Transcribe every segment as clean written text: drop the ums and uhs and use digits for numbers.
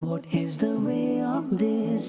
What is the way of this?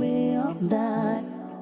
way of that?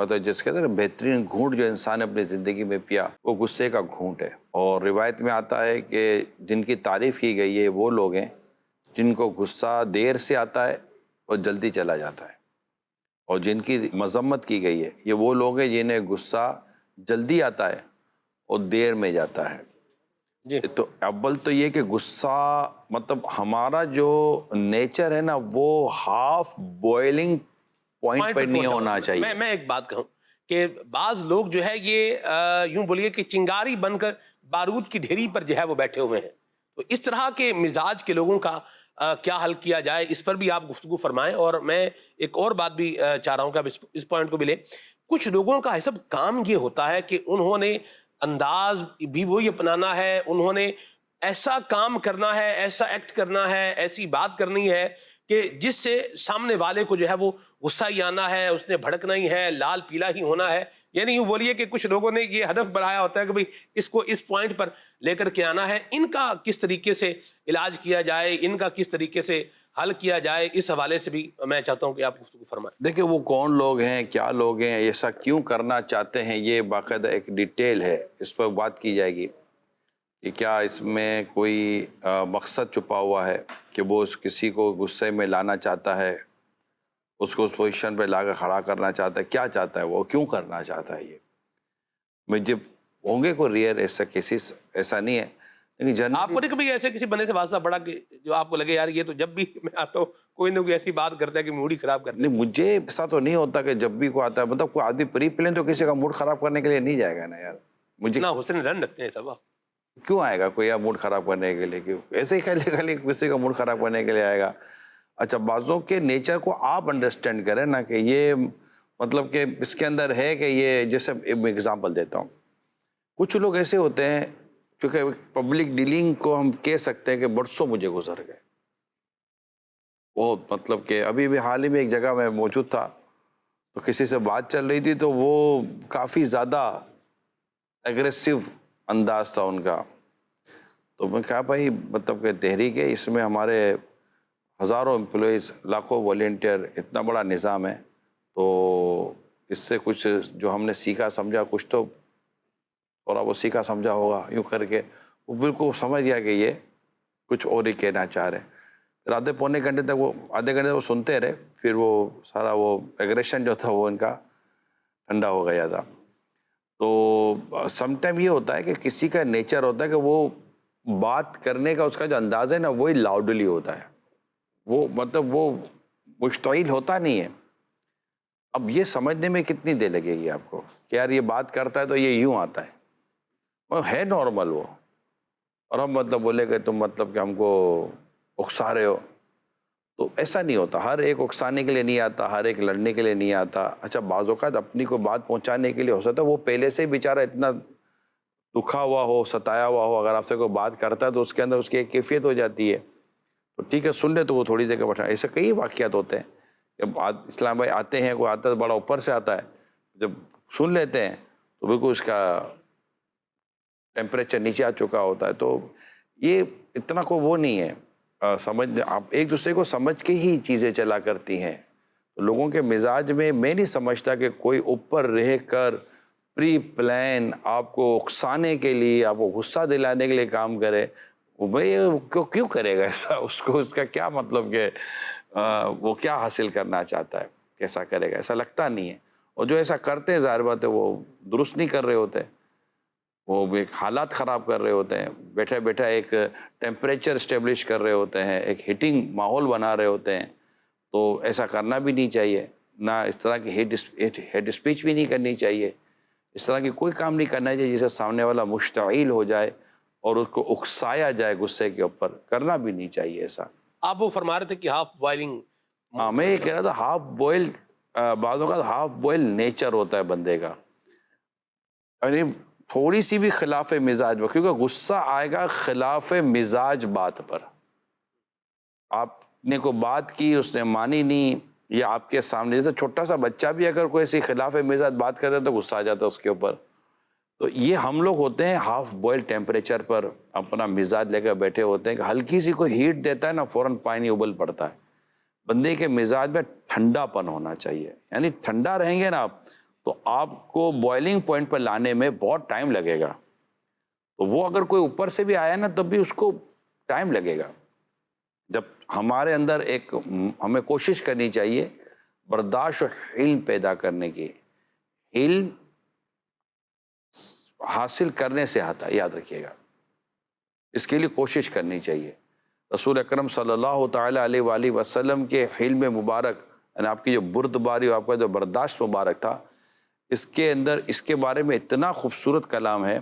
مطلب جس کے اندر بہترین گھونٹ جو انسان نے اپنی زندگی میں پیا وہ غصے کا گھونٹ ہے. اور روایت میں آتا ہے کہ جن کی تعریف کی گئی ہے وہ لوگ ہیں جن کو غصہ دیر سے آتا ہے اور جلدی چلا جاتا ہے، اور جن کی مذمت کی گئی ہے یہ وہ لوگ ہیں جنہیں غصہ جلدی آتا ہے اور دیر میں جاتا ہے. جی تو اول تو یہ کہ غصہ مطلب ہمارا جو نیچر ہے نا وہ ہاف بوائلنگ پوائنٹ پہ نہیں ہونا چاہیے. میں ایک بات کہوں کہ بعض لوگ جو ہے یہ یوں بولیے کہ چنگاری بن کر بارود کی ڈھیری پر جو ہے وہ بیٹھے ہوئے ہیں. تو اس طرح کے مزاج کے لوگوں کا کیا حل کیا جائے، اس پر بھی آپ گفتگو فرمائیں. اور میں ایک اور بات بھی چاہ رہا ہوں کہ آپ اس پوائنٹ کو بھی لیں. کچھ لوگوں کا سب کام یہ ہوتا ہے کہ انہوں نے انداز بھی وہی اپنانا ہے، انہوں نے ایسا کام کرنا ہے، ایسا ایکٹ کرنا ہے، ایسی بات کرنی ہے کہ جس سے سامنے والے کو جو ہے وہ غصہ ہی آنا ہے، اس نے بھڑکنا ہی ہے، لال پیلا ہی ہونا ہے. یعنی یوں بولیے کہ کچھ لوگوں نے یہ ہدف بنایا ہوتا ہے کہ بھئی اس کو اس پوائنٹ پر لے کر کے آنا ہے. ان کا کس طریقے سے علاج کیا جائے، ان کا کس طریقے سے حل کیا جائے، اس حوالے سے بھی میں چاہتا ہوں کہ آپ گفتگو فرمائیں. دیکھیں وہ کون لوگ ہیں، کیا لوگ ہیں، ایسا کیوں کرنا چاہتے ہیں، یہ باقاعدہ ایک ڈیٹیل ہے، اس پر بات کی جائے گی کہ کیا اس میں کوئی مقصد چھپا ہوا ہے کہ وہ اس کسی کو غصے میں لانا چاہتا ہے، اس کو اس پوزیشن پہ لا کر کھڑا کرنا چاہتا ہے، کیا چاہتا ہے وہ، کیوں کرنا چاہتا ہے. یہ میں جب ہوں گے کوئی ریئر ایسا کیسز ایسا نہیں ہے، لیکن آپ کو نہیں کبھی ایسے کسی بندے سے واسطہ پڑا کہ جو آپ کو لگے یار یہ تو جب بھی میں آتا ہوں کوئی نہ کوئی ایسی بات کرتا ہے کہ موڈ ہی خراب کرتا ہے؟ نہیں مجھے ایسا تو نہیں ہوتا کہ جب بھی کوئی آتا ہے، مطلب کوئی آدمی پری پلین تو کسی کا موڈ خراب کرنے کے لیے نہیں جائے گا نا یار. مجھے اتنا حسن رن رکھتے ہیں سب. کیوں آئے گا کوئی یار موڈ خراب کرنے کے لیے، کیوں ایسے ہی خالی کسی کا موڈ خراب کرنے کے لیے آئے گا. اچھا بعضوں کے نیچر کو آپ انڈرسٹینڈ کریں نا کہ یہ مطلب کہ اس کے اندر ہے کہ یہ، جیسے میں اگزامپل دیتا ہوں، کچھ لوگ ایسے ہوتے ہیں کیونکہ پبلک ڈیلنگ کو ہم کہہ سکتے ہیں کہ برسوں مجھے گزر گئے. وہ مطلب کہ ابھی بھی حال ہی میں ایک جگہ میں موجود تھا تو کسی سے بات چل رہی تھی تو وہ کافی زیادہ ایگریسو انداز تھا ان کا. تو میں کہا بھائی مطلب کہ تحریک ہے، اس میں ہمارے ہزاروں امپلائیز، لاکھوں والنٹیئر، اتنا بڑا نظام ہے، تو اس سے کچھ جو ہم نے سیکھا سمجھا کچھ تو تھوڑا وہ سیکھا سمجھا ہوگا. یوں کر کے وہ بالکل سمجھ گیا کہ یہ کچھ اور ہی کہنا چاہ رہے ہیں. پھر آدھے پونے گھنٹے تک وہ سنتے رہے، پھر وہ سارا وہ ایگریشن جو تھا وہ ان کا ٹھنڈا ہو گیا تھا. تو سم ٹائم یہ ہوتا ہے کہ کسی کا نیچر ہوتا ہے کہ وہ بات کرنے کا اس کا جو انداز ہے نا وہی لاؤڈلی ہوتا ہے، وہ مطلب وہ مشتعل ہوتا نہیں ہے. اب یہ سمجھنے میں کتنی دیر لگے گی آپ کو کہ یار یہ بات کرتا ہے تو یہ یوں آتا ہے، وہ ہے نارمل وہ. اور ہم مطلب بولے کہ تم مطلب کہ ہم کو اکسا رہے ہو، تو ایسا نہیں ہوتا. ہر ایک اکسانے کے لیے نہیں آتا، ہر ایک لڑنے کے لیے نہیں آتا. اچھا بعض اوقات اپنی کوئی بات پہنچانے کے لیے ہو سکتا ہے وہ پہلے سے ہی بیچارہ اتنا دکھا ہوا ہو، ستایا ہوا ہو، اگر آپ سے کوئی بات کرتا ہے تو اس کے اندر اس کی ایک کیفیت ہو جاتی ہے، تو ٹھیک ہے سن لے تو وہ تھوڑی دیر کے بیٹھا. ایسے کئی واقعات ہوتے ہیں کہ اسلام بھائی آتے ہیں، کوئی آتا ہے بڑا اوپر سے آتا ہے، جب سن لیتے ہیں تو بالکل اس کا ٹیمپریچر نیچے آ چکا ہوتا ہے. تو یہ اتنا کوئی وہ نہیں ہے، سمجھ آپ ایک دوسرے کو سمجھ کے ہی چیزیں چلا کرتی ہیں. لوگوں کے مزاج میں نہیں سمجھتا کہ کوئی اوپر رہ کر پری پلان آپ کو اکسانے کے لیے، آپ کو غصہ دلانے کے لیے کام کرے. بھائی کیوں کرے گا ایسا؟ اس کو اس کا کیا مطلب کہ وہ کیا حاصل کرنا چاہتا ہے، کیسا کرے گا؟ ایسا لگتا نہیں ہے. اور جو ایسا کرتے ہیں ظاہر بات ہے وہ درست نہیں کر رہے ہوتے، وہ ایک حالات خراب کر رہے ہوتے ہیں، بیٹھے بیٹھے ایک ٹیمپریچر اسٹیبلش کر رہے ہوتے ہیں، ایک ہیٹنگ ماحول بنا رہے ہوتے ہیں. تو ایسا کرنا بھی نہیں چاہیے، نہ اس طرح کی ہیڈ اسپیچ بھی نہیں کرنی چاہیے، اس طرح کی کوئی کام نہیں کرنا چاہیے جس سے سامنے والا مشتعل ہو جائے اور اس کو اکسایا جائے غصے کے اوپر. کرنا بھی نہیں چاہیے ایسا. آپ وہ فرما رہے تھے کہ ہاف بوائلنگ. ہاں میں یہ کہہ رہا تھا ہاف بوائل، بعض اوقات ہاف بوائل نیچر ہوتا ہے بندے کا، یعنی تھوڑی سی بھی خلاف مزاج، کیونکہ غصہ آئے گا خلاف مزاج بات پر. آپ نے کو بات کی، اس نے مانی نہیں، یا آپ کے سامنے جیسے چھوٹا سا بچہ بھی اگر کوئی ایسی خلاف مزاج بات کرتا ہے تو غصہ آ جاتا ہے اس کے اوپر. تو یہ ہم لوگ ہوتے ہیں ہاف بوائل ٹیمپریچر پر اپنا مزاج لے کر بیٹھے ہوتے ہیں کہ ہلکی سی کوئی ہیٹ دیتا ہے نا فوراً پانی ابل پڑتا ہے. بندے کے مزاج میں ٹھنڈا پن ہونا چاہیے، یعنی ٹھنڈا رہیں گے نا آپ تو آپ کو بوائلنگ پوائنٹ پر لانے میں بہت ٹائم لگے گا. تو وہ اگر کوئی اوپر سے بھی آیا نا تب بھی اس کو ٹائم لگے گا. جب ہمارے اندر ہمیں کوشش کرنی چاہیے برداشت اور علم پیدا کرنے کی. علم حاصل کرنے سے آتا ہے، یاد رکھیے گا. اس کے لیے کوشش کرنی چاہیے. رسول اکرم صلی اللہ تعالیٰ علیہ وآلہ وسلم کے حلم مبارک، یعنی آپ کی جو بردباری اور آپ کا جو برداشت مبارک تھا، اس کے اندر اس کے بارے میں اتنا خوبصورت کلام ہے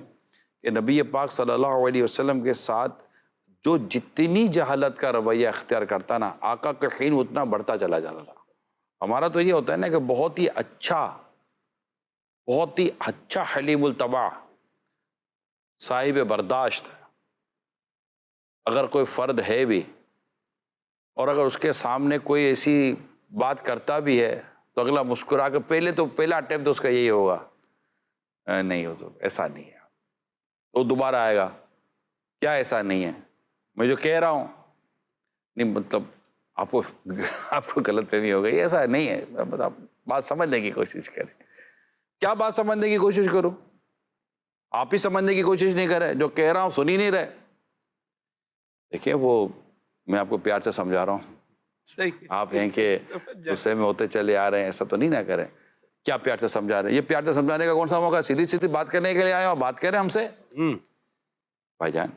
کہ نبی پاک صلی اللہ علیہ وسلم کے ساتھ جو جتنی جہالت کا رویہ اختیار کرتا نا، آقا کا حلم اتنا بڑھتا چلا جاتا تھا. ہمارا تو یہ ہوتا ہے نا کہ بہت ہی اچھا حلیم الطبع، صاحب برداشت اگر کوئی فرد ہے بھی، اور اگر اس کے سامنے کوئی ایسی بات کرتا بھی ہے تو اگلا مسکرا کے پہلا اٹیمپٹ اس کا یہی ہوگا، نہیں ہو سکتا، ایسا نہیں ہے. تو دوبارہ آئے گا، کیا ایسا نہیں ہے، میں جو کہہ رہا ہوں نہیں، مطلب آپ کو غلط فہمی ہو گئی، ایسا نہیں ہے، بات سمجھنے کی کوشش کریں. کیا بات سمجھنے کی کوشش کروں؟ آپ ہی سمجھنے کی کوشش نہیں کر رہے، جو کہہ رہا ہوں سن ہی نہیں رہے. دیکھیں، وہ میں آپ کو پیار سے سمجھا رہا ہوں. صحیح. آپ ہیں کہ غصے میں ہوتے چلے آ رہے ہیں، ایسا تو نہیں نہ کریں. کیا پیار سے سمجھا رہے ہیں؟ یہ پیار سے سمجھانے کا کون سا موقع؟ سیدھی بات کرنے کے لیے آئے ہو، بات کریں ہم سے. بھائی جان،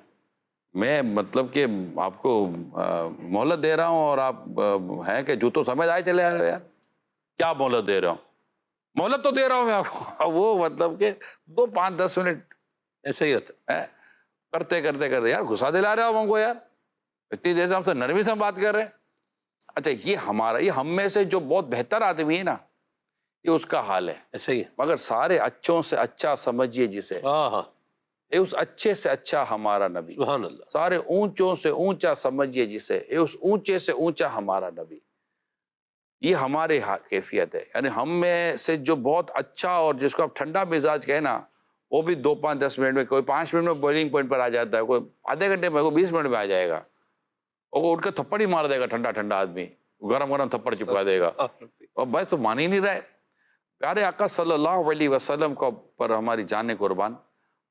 میں مطلب کہ آپ کو مہلت دے رہا ہوں اور آپ ہیں کہ جوتوں سمجھ آئے چلے آئے ہو. یار کیا مہلت دے رہا ہوں؟ مہلت تو دے رہا ہوں میں آپ کو. وہ مطلب کہ 2 5 10 منٹ ایسا ہی ہوتا ہے. کرتے یار غصہ دلا رہے ہو ہم کو. یار اتنی دیر سے ہم سے نرمی سے بات کر رہے ہیں. اچھا، یہ ہم میں سے جو بہت بہتر آدمی ہے نا، یہ اس کا حال ہے. ایسا ہی ہے. مگر سارے اچھوں سے اچھا سمجھیے جسے، اے اس اچھے سے اچھا ہمارا نبی. سبحان اللہ. سارے اونچوں سے اونچا سمجھیے جسے، اے اس اونچے سے اونچا ہمارا نبی. یہ ہمارے کیفیت ہے. یعنی ہم میں سے جو بہت اچھا اور جس کو آپ ٹھنڈا مزاج کہیں نا، وہ بھی 2 5 10 منٹ میں، کوئی 5 منٹ میں بوائلنگ پوائنٹ پر آ جاتا ہے، کوئی آدھے گھنٹے میں، کوئی 20 منٹ میں آ جائے گا. اور وہ اٹھ کے تھپڑ ہی مار دے گا. ٹھنڈا آدمی گرم تھپڑ چپکا دے گا. اور بھائی تو مان ہی نہیں رہے. پیارے آقا صلی اللہ علیہ وسلم کو پر ہماری جان قربان.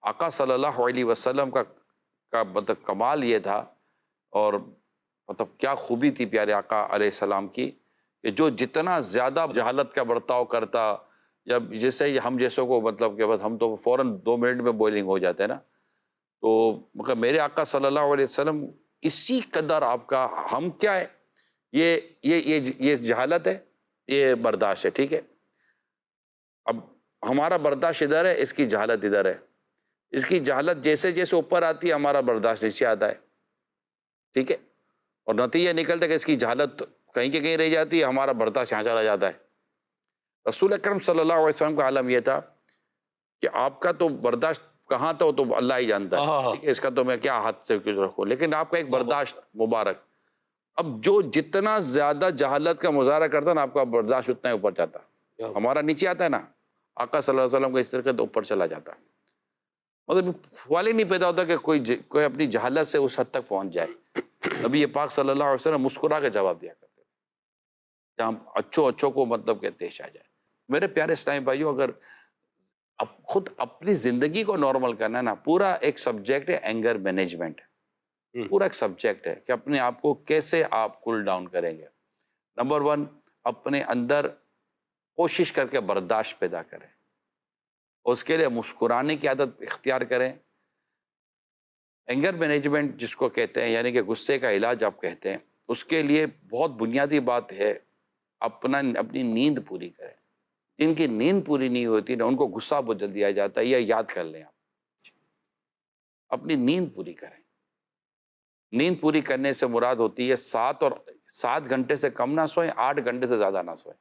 آقا صلی اللہ علیہ وسلم کا مطلب کمال یہ تھا، اور مطلب کیا خوبی تھی پیارے آقا علیہ السلام کی، کہ جو جتنا زیادہ جہالت کا برتاؤ کرتا، یا جیسے ہم جیسوں کو مطلب کہ بس ہم تو فوراً 2 منٹ میں بوائلنگ ہو جاتے ہیں نا، تو مگر میرے آقا صلی اللہ علیہ وسلم اسی قدر آپ کا، ہم کیا ہے، یہ جہالت ہے، یہ برداشت ہے. ٹھیک ہے، اب ہمارا برداشت ادھر ہے، اس کی جہالت ادھر ہے. اس کی جہالت جیسے جیسے اوپر آتی ہے، ہمارا برداشت نیچے آتا ہے. ٹھیک ہے، اور نتیجہ نکلتا ہے کہ اس کی جہالت کہیں کہ کہیں رہ جاتی ہے، ہمارا برداشت یہاں چلا جاتا ہے. رسول اکرم صلی اللہ علیہ وسلم کا عالم یہ تھا کہ آپ کا تو برداشت کہاں تھا وہ تو اللہ ہی جانتا ہے. ٹھیک ہے، اس کا تو میں کیا ہاتھ سے رکھوں، لیکن آپ کا ایک برداشت مبارک. اب جو جتنا زیادہ جہالت کا مظاہرہ کرتا ہے نا، آپ کا برداشت اتنا ہی اوپر جاتا. ہمارا نیچے آتا ہے نا، آقا صلی اللہ علیہ وسلم کا اس طرح تو اوپر چلا جاتا. مطلب سوال ہی نہیں پیدا ہوتا کہ کوئی اپنی جہالت سے اس حد تک پہنچ جائے. نبی پاک صلی اللہ علیہ وسلم مسکرا کے جواب دیا کرتے تھے، جہاں اچھوں کو مطلب کہ پیش آ جائے. میرے پیارے اسلامی بھائیوں، اگر خود اپنی زندگی کو نارمل کرنا ہے نا، پورا ایک سبجیکٹ ہے اینگر مینجمنٹ. پورا ایک سبجیکٹ ہے کہ اپنے آپ کو کیسے آپ کول ڈاؤن کریں گے. نمبر 1، اپنے اندر کوشش کر کے برداشت پیدا کریں، اس کے لیے مسکرانے کی عادت اختیار کریں. اینگر مینجمنٹ جس کو کہتے ہیں، یعنی کہ غصے کا علاج آپ کہتے ہیں، اس کے لیے بہت بنیادی بات ہے اپنی نیند پوری کریں. جن کی نیند پوری نہیں ہوتی نا، ان کو غصہ بہت جلدی آ جاتا ہے. یہ یاد کر لیں آپ، اپنی نیند پوری کریں. نیند پوری کرنے سے مراد ہوتی ہے 7 گھنٹے سے کم نہ سوئیں، 8 گھنٹے سے زیادہ نہ سوئیں.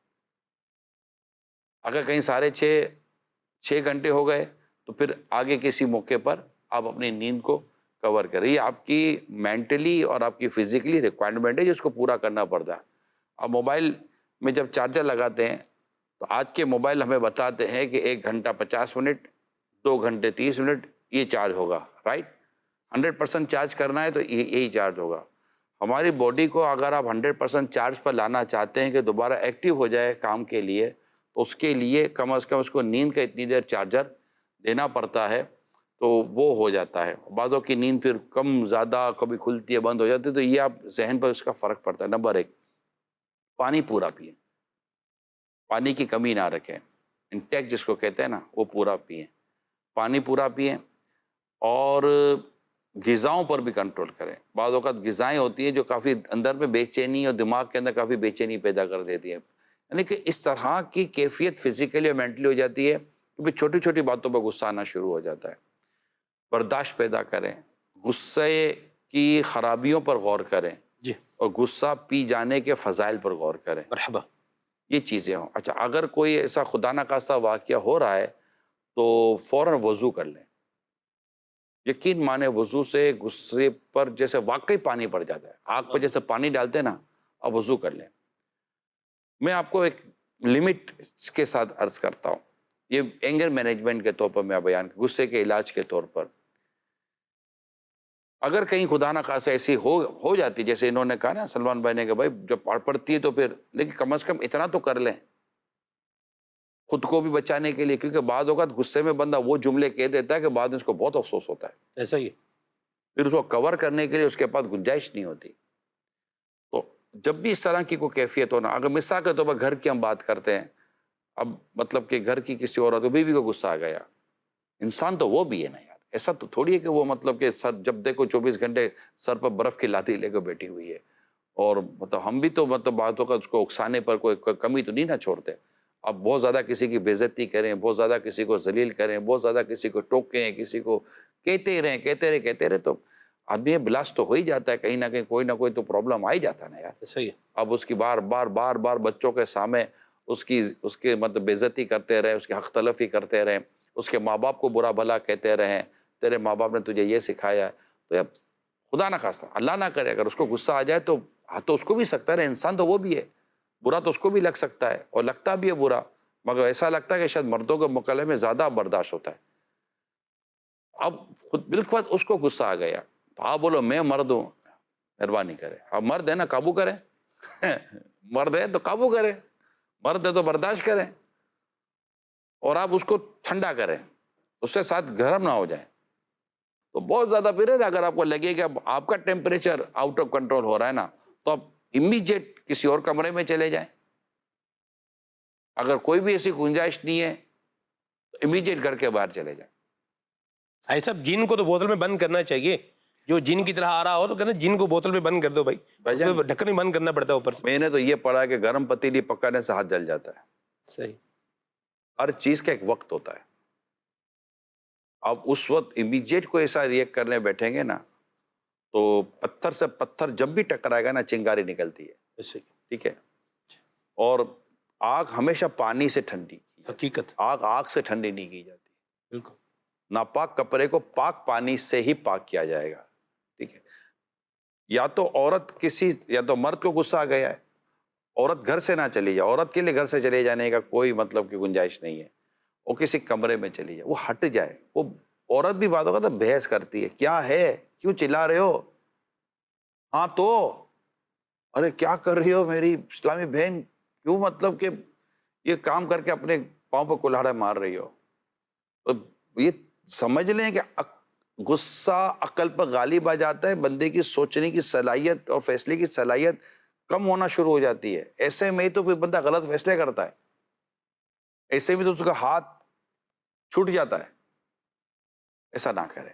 اگر کہیں 6.5 گھنٹے ہو گئے تو پھر آگے کسی موقع پر آپ اپنی نیند کو کور کریں. یہ آپ کی مینٹلی اور آپ کی فزیکلی ریکوائرمنٹ ہے جس کو پورا کرنا پڑتا ہے. اب موبائل میں جب چارجر لگاتے ہیں تو آج کے موبائل ہمیں بتاتے ہیں کہ 1 گھنٹہ 50 منٹ، 2 گھنٹے 30 منٹ یہ چارج ہوگا. رائٹ، 100% چارج کرنا ہے تو یہی چارج ہوگا. ہماری باڈی کو اگر آپ 100% چارج پر لانا چاہتے ہیں کہ دوبارہ ایکٹیو ہو جائے کام کے لیے، تو اس کے لیے کم از کم اس کو نیند کا اتنی دیر چارجر دینا پڑتا ہے، تو وہ ہو جاتا ہے۔ بعضوں کی نیند پھر کم زیادہ کبھی کھلتی ہے بند ہو جاتی ہے، تو یہ آپ ذہن پر اس کا فرق پڑتا ہے۔ نمبر 1، پانی پورا پئیں، پانی کی کمی نہ رکھیں، انٹیک جس کو کہتے ہیں نا وہ پورا پئیں، پانی پورا پئیں، اور غذاؤں پر بھی کنٹرول کریں۔ بعض اوقات غذائیں ہوتی ہیں جو کافی اندر میں بے چینی اور دماغ کے اندر کافی بے چینی پیدا کر دیتی ہیں، یعنی کہ اس طرح کی کیفیت فزیکلی اور مینٹلی ہو جاتی ہے کہ پھر چھوٹی چھوٹی باتوں پر غصہ آنا شروع ہو جاتا ہے۔ برداشت پیدا کریں، غصے کی خرابیوں پر غور کریں، جی اور غصہ پی جانے کے فضائل پر غور کریں، مرحبا۔ یہ چیزیں ہوں۔ اچھا، اگر کوئی ایسا خدا نخواستہ واقعہ ہو رہا ہے تو فوراً وضو کر لیں۔ یقین مانے وضو سے غصے پر جیسے واقعی پانی پڑ جاتا ہے، آگ پر جیسے پانی ڈالتے ہیں نا، اب وضو کر لیں۔ میں آپ کو ایک لمٹ کے ساتھ عرض کرتا ہوں، یہ اینگر مینجمنٹ کے طور پر میں بیان، غصے کے علاج کے طور پر، اگر کہیں خدا نخواستہ ایسی ہو جاتی جیسے انہوں نے کہا نا سلمان بھائی نے کہ بھائی جب پڑتی ہے تو پھر، لیکن کم از کم اتنا تو کر لیں خود کو بھی بچانے کے لیے، کیونکہ بعض اوقات غصے میں بندہ وہ جملے کہہ دیتا ہے کہ بعد میں اس کو بہت افسوس ہوتا ہے، ایسا ہی ہے۔ پھر اس کو کور کرنے کے لیے اس کے پاس گنجائش نہیں ہوتی۔ تو جب بھی اس طرح کی کوئی کیفیت ہونا، اگر مثال کے طور پر گھر کی ہم بات کرتے ہیں، اب مطلب کہ گھر کی کسی عورت کو، بیوی کو غصہ آ گیا، انسان تو وہ بھی ہے نا یار، ایسا تو تھوڑی ہے کہ وہ مطلب کہ سر جب دیکھو 24 گھنٹے سر پر برف کی لاٹھی لے کے بیٹھی ہوئی ہے، اور مطلب ہم بھی تو مطلب باتوں کا اس کو اکسانے پر کوئی کمی تو نہیں نہ چھوڑتے۔ اب بہت زیادہ کسی کی بے عزتی کریں، بہت زیادہ کسی کو ذلیل کریں، بہت زیادہ کسی کو ٹوکیں، کسی کو کہتے رہے تو آدمی بلاس تو ہو ہی جاتا ہے، کہیں نہ کہیں کوئی نہ کوئی تو پرابلم آ ہی جاتا ہے نا یار۔ ایسا ہی ہے۔ اب اس کی بار بار بچوں کے سامنے اس کے مطلب بے عزتی کرتے رہے، اس کی حق تلفی کرتے رہے، اس کے ماں باپ کو برا بھلا کہتے رہے، تیرے ماں باپ نے تجھے یہ سکھایا ہے، تو اب خدا نہ خواستہ اللہ نہ کرے اگر اس کو غصہ آ جائے تو تو اس کو بھی سکتا ہے، انسان تو وہ بھی ہے، برا تو اس کو بھی لگ سکتا ہے، اور لگتا بھی ہے برا، مگر ایسا لگتا ہے کہ شاید مردوں کے مقابلے میں زیادہ برداشت ہوتا ہے۔ اب خود بالخود اس کو غصہ آ گیا تو آپ بولو میں مرد ہوں، مہربانی کرے، آپ مرد ہے نا قابو کریں مرد ہے تو قابو کریں، مرد ہے تو برداشت کریں، اور آپ اس کو ٹھنڈا کریں، اس سے ساتھ گرم نہ ہو جائیں۔ تو بہت زیادہ پھر اگر آپ کو لگے کہ اب آپ کا ٹیمپریچر آؤٹ آف کنٹرول ہو رہا ہے نا، تو آپ امیڈیٹ کسی اور کمرے میں چلے جائیں۔ اگر کوئی بھی ایسی گنجائش نہیں ہے تو امیڈیٹ گھر کے باہر چلے جائیں۔ بھائی صاحب، جن کو تو بوتل میں بند کرنا چاہیے، جو جن کی طرح آ رہا ہو تو کہنا جن کو بوتل میں بند کر دو بھائی، جان، ڈھکن ہی بند کرنا پڑتا ہے اوپر سے۔ میں نے تو یہ پڑھا ہے کہ گرم پتیلی پکانے سے ہاتھ جل جاتا ہے۔ صحیح۔ ہر چیز کا ایک وقت ہوتا ہے، اب اس وقت امیڈیٹ کو ایسا ریئیکٹ کرنے بیٹھیں گے نا تو پتھر سے پتھر جب بھی ٹکرائے گا نا چنگاری نکلتی ہے، ایسے ہی۔ ٹھیک ہے؟ اور آگ ہمیشہ پانی سے ٹھنڈی کی جاتی ہے، حقیقت۔ آگ سے ٹھنڈی نہیں کی جاتی۔ بالکل۔ ناپاک کپڑے کو پاک پانی سے ہی پاک کیا جائے گا، ٹھیک ہے؟ یا تو عورت یا تو مرد کو غصہ آ گیا ہے، عورت گھر سے نہ چلی جائے، عورت کے لیے گھر سے چلے جانے کا کوئی مطلب کی گنجائش نہیں ہے، وہ کسی کمرے میں چلی جائے، وہ ہٹ جائے۔ وہ عورت بھی بات ہوگا تو بحث کرتی ہے، کیا ہے، کیوں چلا رہے ہو، ہاں تو ارے کیا کر رہی ہو میری اسلامی بہن، کیوں مطلب کہ یہ کام کر کے اپنے پاؤں پہ کلہاڑا مار رہی ہو۔ تو یہ سمجھ لیں کہ غصہ عقل پر غالب آ جاتا ہے، بندے کی سوچنے کی صلاحیت اور فیصلے کی صلاحیت کم ہونا شروع ہو جاتی ہے۔ ایسے میں ہی تو پھر بندہ غلط فیصلے کرتا ہے، ایسے میں تو اس کا ہاتھ چھوٹ جاتا ہے۔ ایسا نہ کرے۔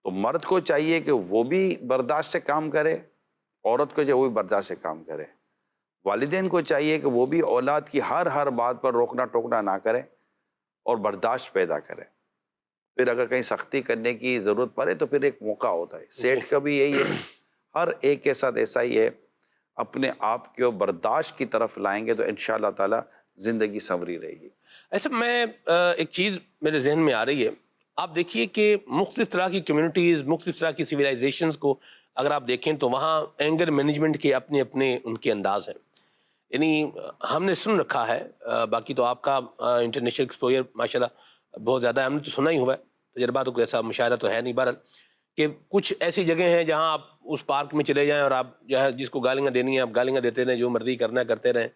تو مرد کو چاہیے کہ وہ بھی برداشت سے کام کرے، عورت کو چاہیے وہ بھی برداشت سے کام کرے۔ والدین کو چاہیے کہ وہ بھی اولاد کی ہر بات پر روکنا ٹوکنا نہ کرے اور برداشت پیدا کرے۔ پھر اگر کہیں سختی کرنے کی ضرورت پڑے تو پھر ایک موقع ہوتا ہے۔ سیٹھ کا بھی یہی ہے، ہر ایک کے ساتھ ایسا ہی ہے، اپنے آپ کو برداشت کی طرف لائیں گے تو انشاءاللہ تعالی زندگی سنوری رہے گی۔ ایسا میں ایک چیز میرے ذہن میں آ رہی ہے، آپ دیکھیے کہ مختلف طرح کی کمیونٹیز، مختلف طرح کی سویلائزیشنز کو اگر آپ دیکھیں تو وہاں اینگر مینجمنٹ کے اپنے اپنے ان کے انداز ہیں۔ یعنی ہم نے سن رکھا ہے، باقی تو آپ کا انٹرنیشنل ایکسپوجر ماشاءاللہ بہت زیادہ ہے، ہم نے تو سنا ہی ہوا ہے، تجربہ تو ایسا مشاہدہ تو ہے نہیں، بہرحال کہ کچھ ایسی جگہیں ہیں جہاں آپ اس پارک میں چلے جائیں اور آپ جو ہے جس کو گالیاں دینی ہیں آپ گالیاں دیتے رہیں، جو مرضی کرنا ہے کرتے رہیں،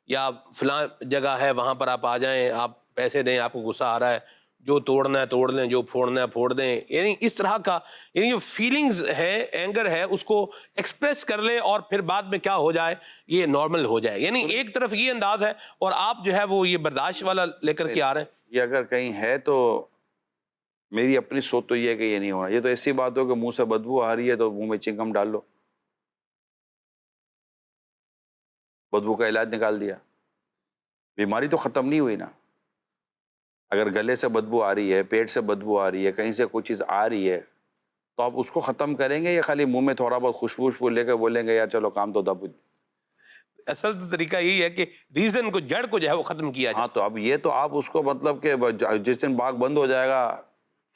یا فلاں جگہ ہے وہاں پر آپ آ جائیں، آپ پیسے دیں، آپ کو غصہ آ رہا ہے، جو توڑنا ہے توڑ لیں، جو پھوڑنا ہے پھوڑ دیں. یعنی اس طرح کا، یعنی جو فیلنگز ہے، اینگر ہے، اس کو ایکسپریس کر لیں اور پھر بعد میں کیا ہو جائے یہ نارمل ہو جائے. یعنی ایک طرف یہ انداز ہے اور آپ جو ہے وہ یہ برداشت والا لے کر کے آ رہے ہیں. یہ اگر کہیں ہے تو میری اپنی سوچ تو یہ ہے کہ یہ نہیں ہونا. یہ تو ایسی بات ہو کہ منہ سے بدبو آ رہی ہے تو منہ میں چنگم ڈال لو، بدبو کا علاج نکال دیا، بیماری تو ختم نہیں ہوئی نا. اگر گلے سے بدبو آ رہی ہے، پیٹ سے بدبو آ رہی ہے، کہیں سے کوئی چیز آ رہی ہے تو آپ اس کو ختم کریں گے یا خالی منہ میں تھوڑا بہت خوشبو لے کے بولیں گے یار چلو کام تو دب. اصل تو طریقہ یہی ہے کہ ریزن کو، جڑ کو جو ہے وہ ختم کیا جائے. ہاں تو اب یہ تو آپ اس کو مطلب کہ جس دن باغ بند ہو جائے گا،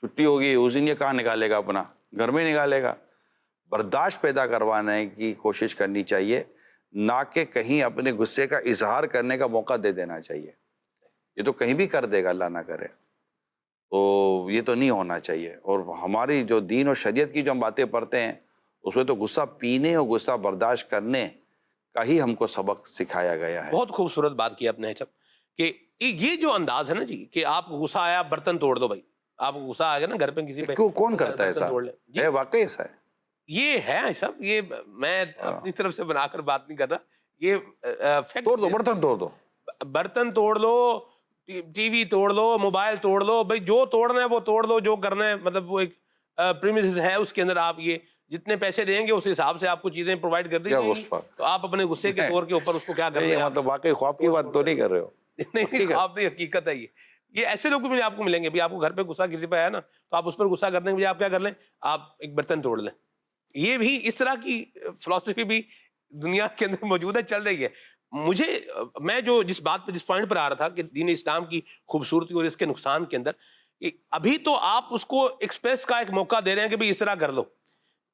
چھٹی ہوگی، اس دن یہ کہاں نکالے گا؟ اپنا گھر میں نکالے گا. برداشت پیدا کروانے کی کوشش کرنی چاہیے، نہ کہ کہیں اپنے غصے کا اظہار کرنے کا موقع دے دینا چاہیے. یہ تو کہیں بھی کر دے گا، اللہ نہ کرے. تو یہ تو نہیں ہونا چاہیے. اور ہماری جو دین اور شریعت کی جو ہم باتیں پڑھتے ہیں اس میں تو غصہ پینے اور غصہ برداشت کرنے کا ہی ہم کو سبق سکھایا گیا ہے. بہت خوبصورت بات کی آپ نے صاحب کہ یہ جو انداز ہے نا جی، کہ آپ کو غصہ آیا برتن توڑ دو. بھائی آپ کو غصہ آ گیا نا گھر پہ کسی پہ، کون کرتا ہے برتن ایسا؟ توڑ لیں جی. ہے واقعی ایسا ہے؟ یہ ہے صاحب، یہ میں اپنی طرف سے بنا کر بات نہیں کر رہا، یہ فیکٹ. توڑ دو، برتن توڑ دو، برتن توڑ لو، ٹی وی توڑ لو، موبائل توڑ لو. بھائی جو توڑنا ہے وہ توڑ لو، جو کرنا ہے مطلب وہ ایک پریمیسز ہے، اس کے اندر آپ یہ جتنے پیسے دیں گے اس حساب سے آپ کو چیزیں پرووائڈ کر دی جائیں گی. تو آپ اپنے غصے کے طور کے اوپر اس کو کیا کر رہے ہیں؟ مطلب واقعی خواب کی بات تو نہیں کر رہے ہو؟ نہیں، خواب نہیں، حقیقت ہے. یہ ایسے لوگ بھی آپ کو ملیں گے بھی، آپ کو گھر پہ غصہ کسی پہ آیا نا تو آپ اس پر غصہ کرنے کے بجائے آپ کیا کر لیں، آپ ایک برتن توڑ لیں. یہ بھی اس طرح کی فلسفی بھی دنیا کے اندر موجود ہے، چل رہی ہے. میں جو جس بات پہ، جس پوائنٹ پر آ رہا تھا کہ دین اسلام کی خوبصورتی اور اس کے نقصان کے اندر، ابھی تو آپ اس کو ایکسپریس کا ایک موقع دے رہے ہیں کہ بھئی اس طرح کر لو،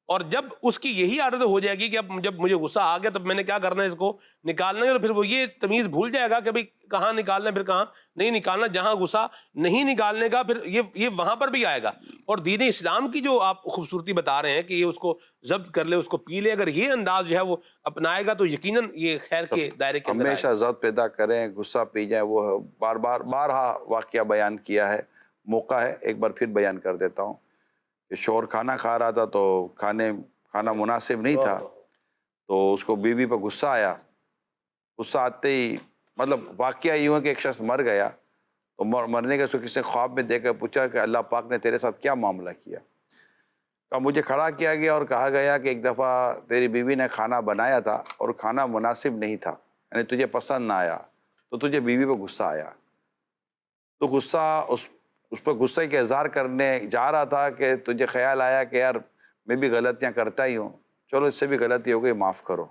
اور جب اس کی یہی عادت ہو جائے گی کہ اب جب مجھے غصہ آ گیا تب میں نے کیا کرنا ہے، اس کو نکالنا ہے، اور پھر وہ یہ تمیز بھول جائے گا کہ بھئی کہاں نکالنا ہے پھر کہاں نہیں نکالنا. جہاں غصہ نہیں نکالنے کا پھر یہ وہاں پر بھی آئے گا. اور دین اسلام کی جو آپ خوبصورتی بتا رہے ہیں کہ یہ اس کو ضبط کر لے، اس کو پی لے، اگر یہ انداز جو ہے وہ اپنائے گا تو یقیناً یہ خیر کے دائرے کے اندر آئے گا. ہمیشہ ضبط پیدا کریں، غصہ پی جائیں. وہ بارہا واقعہ بیان کیا ہے، موقع ہے ایک بار پھر بیان کر دیتا ہوں کہ شوہر کھانا کھا رہا تھا تو کھانا مناسب نہیں تھا، تو اس کو بیوی پہ غصہ آیا. غصہ آتے ہی مطلب واقعہ یوں ہے کہ ایک شخص مر گیا، تو مرنے کے اس کو کسی نے خواب میں دیکھ کر پوچھا کہ اللہ پاک نے تیرے ساتھ کیا معاملہ کیا؟ کہا مجھے کھڑا کیا گیا اور کہا گیا کہ ایک دفعہ تیری بیوی نے کھانا بنایا تھا اور کھانا مناسب نہیں تھا، یعنی تجھے پسند نہ آیا، تو تجھے بیوی پہ غصہ آیا. تو غصہ اس پہ غصے کے اظہار کرنے جا رہا تھا کہ تجھے خیال آیا کہ یار میں بھی غلطیاں کرتا ہی ہوں، چلو اس سے بھی غلطی ہو گئی، معاف کرو.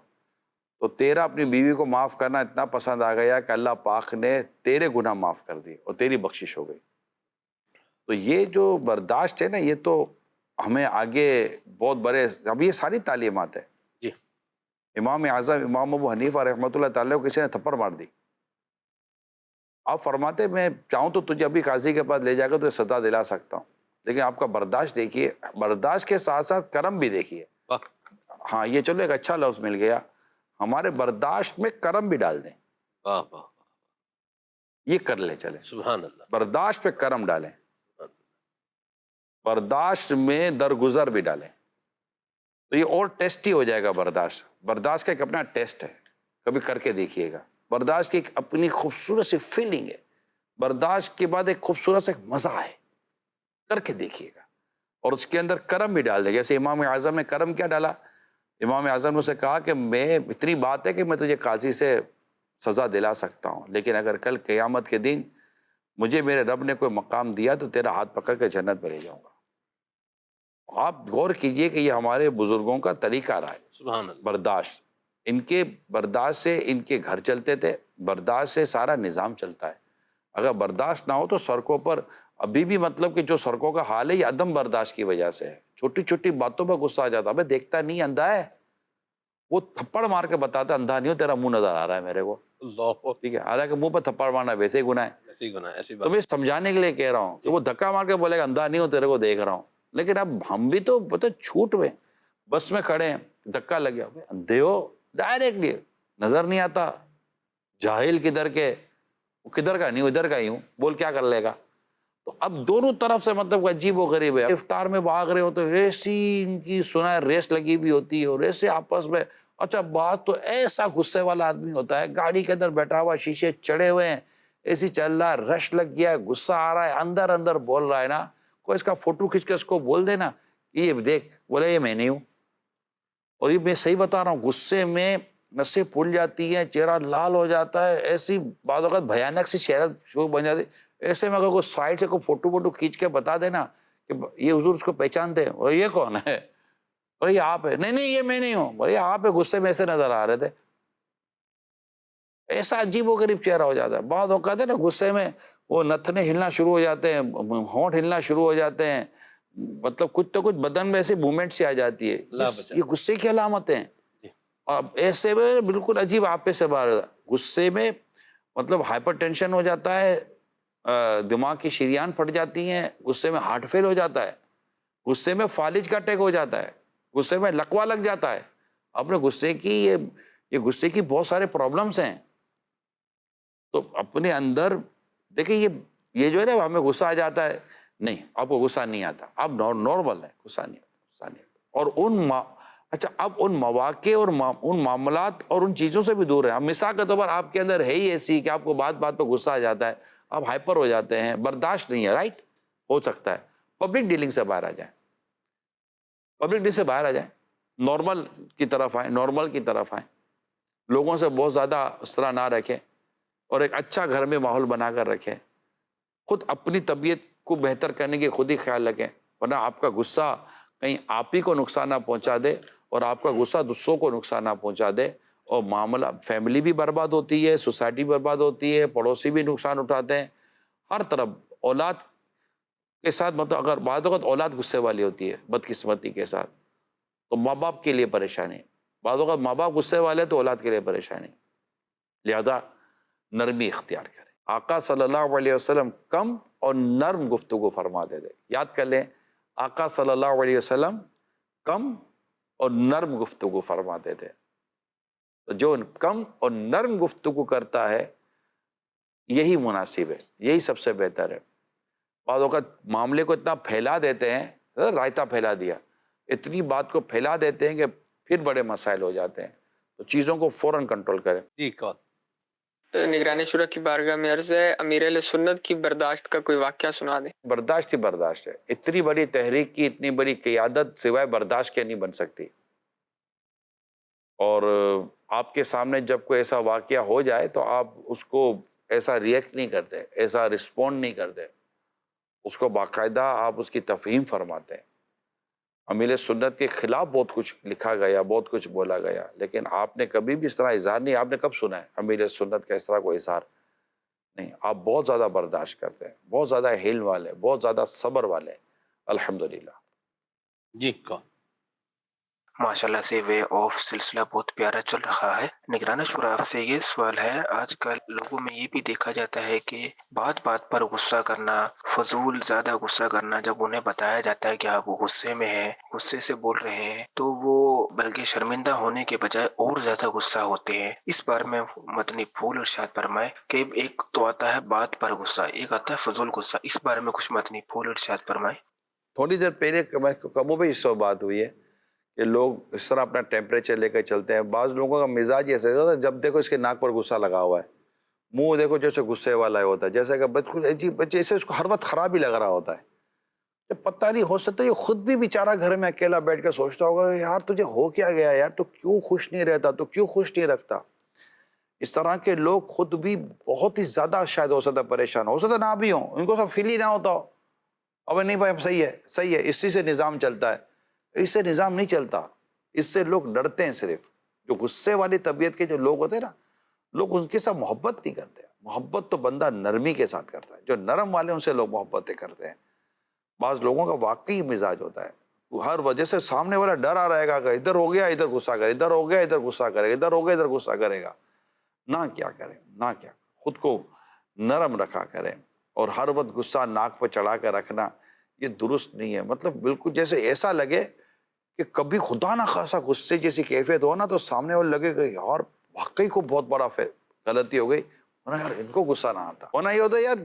تو تیرا اپنی بیوی کو معاف کرنا اتنا پسند آ گیا کہ اللہ پاک نے تیرے گناہ معاف کر دی اور تیری بخشش ہو گئی. تو یہ جو برداشت ہے نا، یہ تو ہمیں آگے بہت بڑے، اب یہ ساری تعلیمات ہے. جی. امام اعظم امام ابو حنیفہ رحمۃ اللہ تعالیٰ کو کسی نے تھپڑ مار دی. آپ فرماتے میں چاہوں تو تجھے ابھی قاضی کے پاس لے جا کر تجھے سزا دلا سکتا ہوں، لیکن آپ کا برداشت دیکھیے، برداشت کے ساتھ ساتھ کرم بھی دیکھیے. ہاں یہ چلو ایک اچھا لفظ مل گیا، ہمارے برداشت میں کرم بھی ڈال دیں. یہ کر لیں، چلیں سبحان اللہ، برداشت پہ کرم ڈالیں، برداشت میں درگزر بھی ڈالیں. تو یہ اور ٹیسٹی ہو جائے گا. برداشت کا ایک اپنا ٹیسٹ ہے، کبھی کر کے دیکھیے گا. برداشت کی ایک اپنی خوبصورت سی فیلنگ ہے، برداشت کے بعد ایک خوبصورت سے مزہ ہے، کر کے دیکھیے گا. اور اس کے اندر کرم بھی ڈال دے. جیسے امام اعظم نے کرم کیا ڈالا، امام اعظم نے اسے کہا کہ میں اتنی بات ہے کہ میں تجھے قاضی سے سزا دلا سکتا ہوں، لیکن اگر کل قیامت کے دن مجھے میرے رب نے کوئی مقام دیا تو تیرا ہاتھ پکڑ کے جنت میں لے جاؤں گا. آپ غور کیجئے کہ یہ ہمارے بزرگوں کا طریقہ رہا ہے. سبحان اللہ. برداشت، ان کے برداشت سے ان کے گھر چلتے تھے، برداشت سے سارا نظام چلتا ہے. اگر برداشت نہ ہو تو سڑکوں پر ابھی بھی مطلب کہ جو سڑکوں کا حال ہے یہ عدم برداشت کی وجہ سے ہے. چھوٹی چھوٹی باتوں پر غصہ آ جاتا، ابے دیکھتا نہیں، اندھا ہے. وہ تھپڑ مار کے بتاتا اندھا نہیں ہو، تیرا منہ نظر آ رہا ہے میرے کو. اللہ، ٹھیک ہے، حالانکہ منہ پہ تھپڑ مارنا ویسے ہی گناہ ہے. ایسی گناہ، ایسی تو بات. میں سمجھانے کے لیے کہہ رہا ہوں کہ وہ دھکا مار کے بولے گا اندھا نہیں ہو، تیرے کو دیکھ رہا ہوں. لیکن اب ہم بھی تو پتہ چھوٹ میں بس میں کھڑے ہیں، دھکا لگ گیا، اندھے ہو، ڈائریکٹلی نظر نہیں آتا، جاہل کدھر کے، کدھر کا نہیں ہوں، ادھر کا ہی ہوں، بول کیا کر لے گا. تو اب دونوں طرف سے مطلب عجیب و غریب ہے. افطار میں بھاگ رہے ہو تو ایسی ان کی سنا ہے ریس لگی ہوئی ہوتی ہے اور ایسے آپس میں. اچھا بات تو ایسا غصے والا آدمی ہوتا ہے، گاڑی کے اندر بیٹھا ہوا، شیشے چڑھے ہوئے ہیں، ایسی چل رہا ہے، رش لگ گیا ہے، غصہ آ رہا ہے، اندر اندر بول رہا ہے نا. کوئی اس کا فوٹو کھینچ کے اس کو بول دینا یہ دیکھ، بولے یہ میں نہیں ہوں. اور یہ میں صحیح بتا رہا ہوں، غصے میں نسیں پھول جاتی ہیں، چہرہ لال ہو جاتا ہے، ایسی بعض اوقات بھیانک سی چہرہ شو بن جاتی. ایسے میں اگر کوئی سائڈ سے کوئی فوٹو کھینچ کے بتا دینا کہ یہ حضور اس کو پہچانتے ہیں، اور یہ کون ہے، اور یہ آپ ہے، نہیں یہ میں نہیں ہوں، بھائی آپ غصے میں ایسے نظر آ رہے تھے. ایسا عجیب و غریب چہرہ ہو جاتا ہے. بعض اوقات ہے نا غصے میں وہ نتنے ہلنا شروع ہو جاتے ہیں، ہونٹ ہلنا شروع ہو جاتے ہیں، مطلب کچھ تو کچھ بدن میں ایسے موومنٹ سی آ جاتی ہے. یہ غصے کی علامتیں ہیں. اب ایسے میں بالکل عجیب آپے سے باہر غصے میں مطلب ہائپر ٹینشن ہو جاتا ہے، دماغ کی شریان پھٹ جاتی ہیں، غصے میں ہارٹ فیل ہو جاتا ہے، غصے میں فالج کا اٹیک ہو جاتا ہے، غصے میں لقوا لگ جاتا ہے. اپنے غصے کی یہ غصے کی بہت سارے پرابلمس ہیں. تو اپنے اندر دیکھیں یہ جو ہے نا ہمیں غصہ آ جاتا ہے، نہیں آپ کو غصہ نہیں آتا، آپ نارمل ہے، غصہ نہیں آتا. اور اچھا اب ان مواقع اور ان معاملات اور ان چیزوں سے بھی دور ہیں. اب مثال کے طور پر آپ کے اندر ہے ہی ایسی کہ آپ کو بات پہ غصہ آ جاتا ہے، آپ ہائپر ہو جاتے ہیں، برداشت نہیں ہے، رائٹ، ہو سکتا ہے. پبلک ڈیلنگ سے باہر آ جائیں، پبلک ڈیلنگ سے باہر آ جائیں، نارمل کی طرف آئیں، نارمل کی طرف آئیں. لوگوں سے بہت زیادہ اس طرح نہ رکھیں اور ایک اچھا گھر میں ماحول بنا کر رکھیں. خود اپنی طبیعت کو بہتر کرنے کی خود ہی خیال رکھیں، ورنہ آپ کا غصہ کہیں آپ ہی کو نقصان نہ پہنچا دے اور آپ کا غصہ دوسروں کو نقصان نہ پہنچا دے، اور معاملہ فیملی بھی برباد ہوتی ہے، سوسائٹی برباد ہوتی ہے، پڑوسی بھی نقصان اٹھاتے ہیں، ہر طرف. اولاد کے ساتھ مطلب اگر بعض اوقات اولاد غصے والی ہوتی ہے بدقسمتی کے ساتھ، تو ماں باپ کے لیے پریشانی. بعض اوقات ماں باپ غصے والے تو اولاد کے لیے پریشانی. لہذا نرمی اختیار کریں. آقا صلی اللہ علیہ وسلم کم اور نرم گفتگو فرماتے تھے. یاد کر لیں، آقا صلی اللہ علیہ وسلم کم اور نرم گفتگو فرماتے تھے. تو جو کم اور نرم گفتگو کرتا ہے یہی مناسب ہے، یہی سب سے بہتر ہے. بعض اوقات معاملے کو اتنا پھیلا دیتے ہیں، رائتا پھیلا دیا، اتنی بات کو پھیلا دیتے ہیں کہ پھر بڑے مسائل ہو جاتے ہیں. تو چیزوں کو فوراً کنٹرول کریں. جی کون نگران شورا کی بارگاہ میں عرض ہے، امیر اہل سنت کی برداشت کا کوئی واقعہ سنا دیں. برداشت ہی برداشت ہے. اتنی بڑی تحریک کی اتنی بڑی قیادت سوائے برداشت کے نہیں بن سکتی. اور آپ کے سامنے جب کوئی ایسا واقعہ ہو جائے تو آپ اس کو ایسا ریئیکٹ نہیں کرتے، ایسا رسپونڈ نہیں کرتے، اس کو باقاعدہ آپ اس کی تفہیم فرماتے ہیں. امیر سنت کے خلاف بہت کچھ لکھا گیا، بہت کچھ بولا گیا، لیکن آپ نے کبھی بھی اس طرح اظہار نہیں. آپ نے کب سنا ہے امیر سنت کا اس طرح کوئی اظہار؟ نہیں. آپ بہت زیادہ برداشت کرتے ہیں، بہت زیادہ حلم والے، بہت زیادہ صبر والے. الحمدللہ. جی کون ماشاءاللہ سے وے آف سلسلہ بہت پیارا چل رہا ہے. نگران شورا آپ سے یہ سوال ہے، آج کل لوگوں میں یہ بھی دیکھا جاتا ہے کہ بات بات پر غصہ کرنا، فضول زیادہ غصہ کرنا، جب انہیں بتایا جاتا ہے کہ آپ غصے میں ہیں، غصے سے بول رہے ہیں، تو وہ بلکہ شرمندہ ہونے کے بجائے اور زیادہ غصہ ہوتے ہیں. اس بارے میں مدنی پھول ارشاد فرمائے کہ ایک تو آتا ہے بات پر غصہ، ایک آتا ہے فضول غصہ. اس بارے میں کچھ مدنی پھول ارشاد فرمائے. تھوڑی دیر پہلے کم و بیش اس وقت بات ہوئی ہے کہ لوگ اس طرح اپنا ٹیمپریچر لے کر چلتے ہیں. بعض لوگوں کا مزاج ایسا ہوتا ہے، جب دیکھو اس کے ناک پر غصہ لگا ہوا ہے، منہ دیکھو جیسے غصے والا ہوتا ہے، جیسے کہ بچے ایسے اس کو ہر وقت خراب ہی لگ رہا ہوتا ہے. جب پتہ نہیں، ہو سکتا ہے یہ خود بھی بیچارہ گھر میں اکیلا بیٹھ کے سوچتا ہوگا یار تجھے ہو کیا گیا یار، تو کیوں خوش نہیں رہتا، تو کیوں خوش نہیں رکھتا. اس طرح کے لوگ خود بھی بہت ہی زیادہ شاید ہو سکتا ہے پریشان، ہو سکتا نہ بھی ہوں، ان کو سب فیل ہی نہ ہوتا ہو. اب نہیں بھائی صحیح ہے، صحیح ہے، اسی سے نظام چلتا ہے. اس سے نظام نہیں چلتا، اس سے لوگ ڈرتے ہیں. صرف جو غصے والی طبیعت کے جو لوگ ہوتے ہیں نا، لوگ ان کے ساتھ محبت نہیں کرتے. محبت تو بندہ نرمی کے ساتھ کرتا ہے. جو نرم والے ان سے لوگ محبتیں کرتے ہیں. بعض لوگوں کا واقعی مزاج ہوتا ہے، ہر وجہ سے سامنے والا ڈرا رہے گا کہ ادھر ہو گیا ادھر غصہ کرے، ادھر ہو گیا ادھر غصہ کرے، ادھر ہو گیا ادھر غصہ کرے گا. نہ کیا کریں، نہ کیا، خود کو نرم رکھا کریں. اور ہر وقت غصہ ناک پہ چڑھا کر رکھنا یہ درست نہیں ہے. مطلب بالکل جیسے ایسا لگے کہ کبھی خدا نہ خاصا غصے جیسی کیفیت ہو نا، تو سامنے والے لگے کہ یار واقعی کو بہت بڑا غلطی ہو گئی، ورنہ یار ان کو غصہ نہ آتا، ورنہ یہ ہوتا ہے یار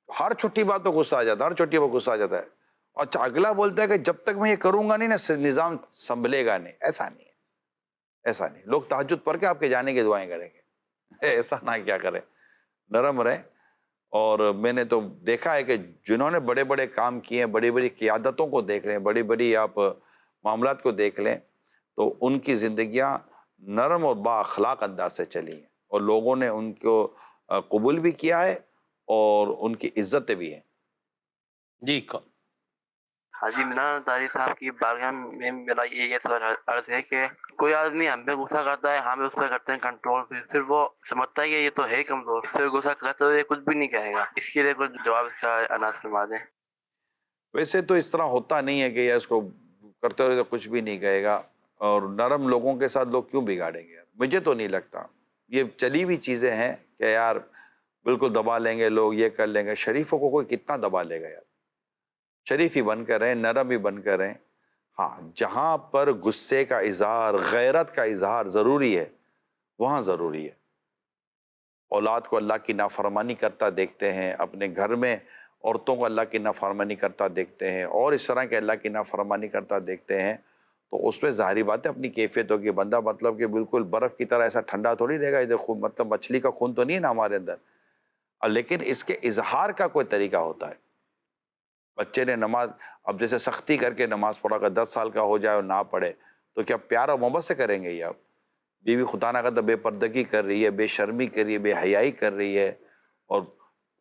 ہر چھوٹی بات پہ غصہ آ جاتا ہے، ہر چھوٹی پہ غصہ آ جاتا ہے، اور اگلا بولتا ہے کہ جب تک میں یہ کروں گا نہیں نا نظام سنبھلے گا نہیں. ایسا نہیں ہے، ایسا نہیں. لوگ تہجد پڑھ کے آپ کے جانے کی دعائیں کریں گے، ایسا نہ کیا کریں، نرم رہیں. اور میں نے تو دیکھا ہے کہ جنہوں نے بڑے بڑے کام کیے ہیں، بڑی بڑی قیادتوں کو دیکھ لیں، بڑی بڑی آپ معاملات کو دیکھ لیں، تو ان کی زندگیاں نرم اور با اخلاق انداز سے چلی ہیں، اور لوگوں نے ان کو قبول بھی کیا ہے اور ان کی عزتیں بھی ہیں. جی حاجی منان تاری صاحب کی بارگاہ میں میرا یہ سوال عرض ہے کہ کوئی آدمی ہم پہ غصہ کرتا ہے، ہم اس پہ کرتے ہیں کنٹرول، پھر وہ سمجھتا ہے کہ یہ تو ہے کمزور، پھر غصہ کرتے ہوئے کچھ بھی نہیں کہے گا. اس کے لیے کچھ جواب اس کا عناصر فرما دیں. ویسے تو اس طرح ہوتا نہیں ہے کہ یہ اس کو کرتے ہوئے تو کچھ بھی نہیں کہے گا، اور نرم لوگوں کے ساتھ لوگ کیوں بگاڑیں گے یار؟ مجھے تو نہیں لگتا. یہ چلی ہوئی چیزیں ہیں کہ یار بالکل دبا لیں گے لوگ، یہ کر لیں گے. شریفوں کو کوئی کتنا دبا لے گا یار؟ شریف ہی بن کر رہیں، نرم ہی بن کر رہیں. ہاں جہاں پر غصے کا اظہار، غیرت کا اظہار ضروری ہے وہاں ضروری ہے. اولاد کو اللہ کی نافرمانی کرتا دیکھتے ہیں، اپنے گھر میں عورتوں کو اللہ کی نافرمانی کرتا دیکھتے ہیں، اور اس طرح کے اللہ کی نافرمانی کرتا دیکھتے ہیں، تو اس میں ظاہری بات ہے اپنی کیفیت ہوگی. بندہ مطلب کہ بالکل برف کی طرح ایسا ٹھنڈا تھوڑی رہے گا، ادھر خون مطلب مچھلی کا خون تو نہیں ہے نا ہمارے اندر. لیکن اس کے اظہار کا کوئی طریقہ ہوتا ہے. بچے نے نماز اب جیسے سختی کر کے نماز پڑھا کر 10 سال کا ہو جائے اور نہ پڑھے تو کیا پیار اور محبت سے کریں گے؟ یہ اب بیوی خدا نہ کرتا بے پردگی کر رہی ہے، بے شرمی کر رہی ہے، بے حیائی کر رہی ہے اور